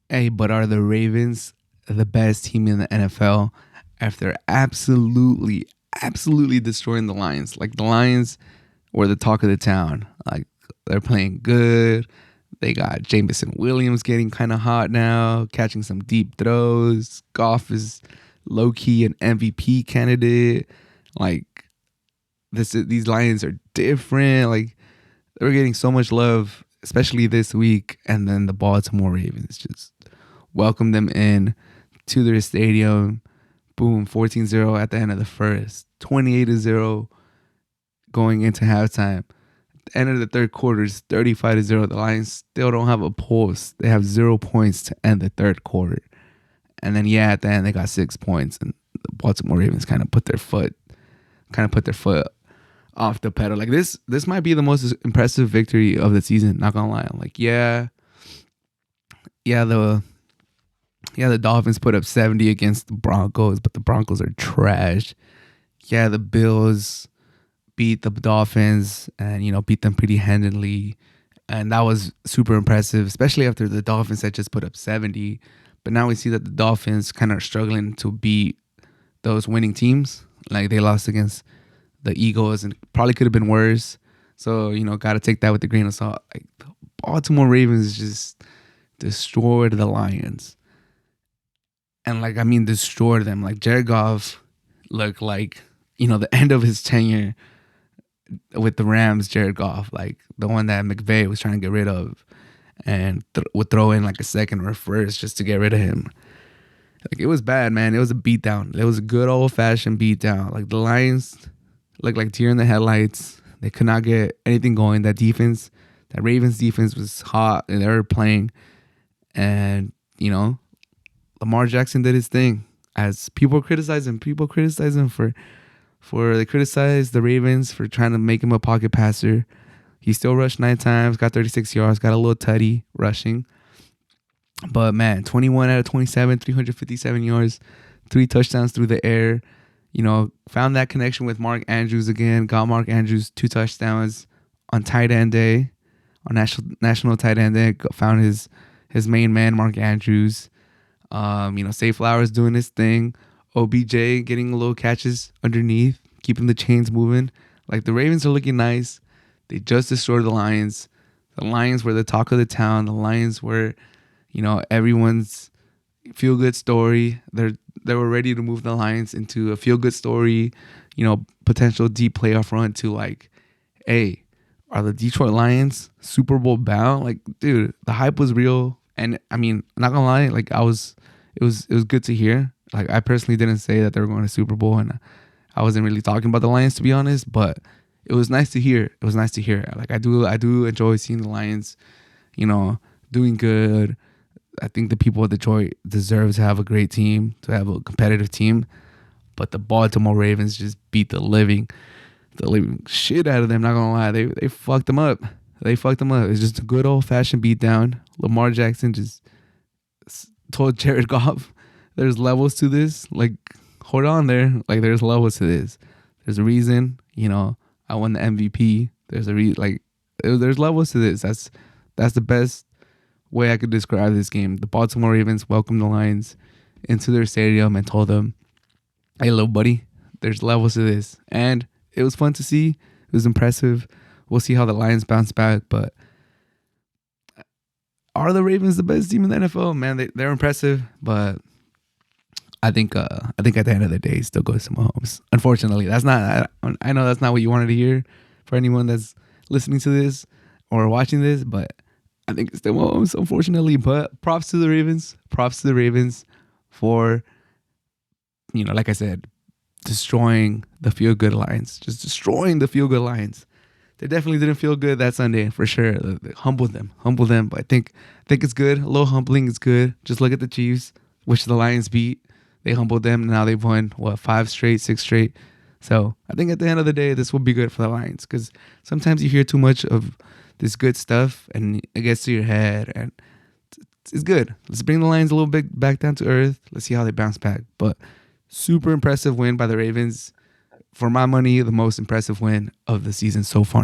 Hey, but are the Ravens the best team in the NFL after absolutely destroying the Lions? Like the Lions were the talk of the town. Like they're playing good. They got Jameson Williams getting kind of hot now, catching some deep throws. Goff is low key an MVP candidate. Like these Lions are different. Like they were getting so much love, especially this week. And then the Baltimore Ravens just welcomed them in to their stadium. Boom, 14-0 at the end of the first, 28-0 going into halftime. End of the third quarter is 35-0. The Lions still don't have a pulse. They have 0 points to end the third quarter. And then at the end they got 6 points, and the Baltimore Ravens kind of put their foot off the pedal. Like this might be the most impressive victory of the season, not gonna lie. Like yeah, the Dolphins put up 70 against the Broncos, but the Broncos are trash. Yeah, the Bills beat the Dolphins and beat them pretty handedly, and that was super impressive, especially after the Dolphins had just put up 70. But now we see that the Dolphins kind of are struggling to beat those winning teams. Like they lost against the Eagles and probably could have been worse. So got to take that with a grain of salt. Like the Baltimore Ravens just destroyed the Lions, and destroyed them. Like Jared Goff looked like the end of his tenure with the Rams. Jared Goff, like the one that McVay was trying to get rid of, and would throw in like a second or a first just to get rid of him. Like it was bad, man. It was a beatdown. It was a good old fashioned beatdown. Like the Lions looked like deer in the headlights. They could not get anything going. That Ravens defense was hot, and they were playing. And Lamar Jackson did his thing. As people criticize him for they criticize the Ravens for trying to make him a pocket passer. He still rushed 9 times, got 36 yards, got a little tutty rushing. But man, 21 out of 27, 357 yards, 3 touchdowns through the air. Found that connection with Mark Andrews again. Got Mark Andrews 2 touchdowns on tight end day, on national tight end day. Found his main man, Mark Andrews. Say Flowers doing his thing. OBJ getting a little catches underneath, keeping the chains moving. Like the Ravens are looking nice. They just destroyed the Lions. The Lions were the talk of the town. The Lions were, everyone's feel good story. They were ready to move the Lions into a feel good story, potential deep playoff run to like, hey, are the Detroit Lions Super Bowl bound? Like, dude, the hype was real. And not gonna lie, like it was good to hear. Like I personally didn't say that they were going to Super Bowl, and I wasn't really talking about the Lions, to be honest, but it was nice to hear. It was nice to hear. Like I do enjoy seeing the Lions, doing good. I think the people of Detroit deserve to have a great team, to have a competitive team. But the Baltimore Ravens just beat the living shit out of them. Not gonna lie, they fucked them up. They fucked them up. It's just a good old fashioned beatdown. Lamar Jackson just told Jared Goff, "There's levels to this. Like, hold on there. Like, there's levels to this. There's a reason. I won the MVP. There's there's levels to this. That's the best way I could describe this game. The Baltimore Ravens welcomed the Lions into their stadium and told them, "Hey, little buddy, there's levels to this." And it was fun to see. It was impressive. We'll see how the Lions bounce back. But are the Ravens the best team in the NFL? Man, they're impressive. But I think at the end of the day, it still goes to Mahomes. Unfortunately, that's not. I know that's not what you wanted to hear for anyone that's listening to this or watching this. But I think it's still Mahomes, unfortunately. But props to the Ravens. Props to the Ravens for, like I said, destroying the feel-good Lions. Just destroying the feel-good Lions. They definitely didn't feel good that Sunday, for sure. They humbled them. But I think it's good. A little humbling is good. Just look at the Chiefs, which the Lions beat. They humbled them. Now they've won, 5 straight, 6 straight. So I think at the end of the day, this will be good for the Lions, because sometimes you hear too much of this good stuff and it gets to your head, and it's good. Let's bring the Lions a little bit back down to earth. Let's see how they bounce back. But super impressive win by the Ravens. For my money, the most impressive win of the season so far.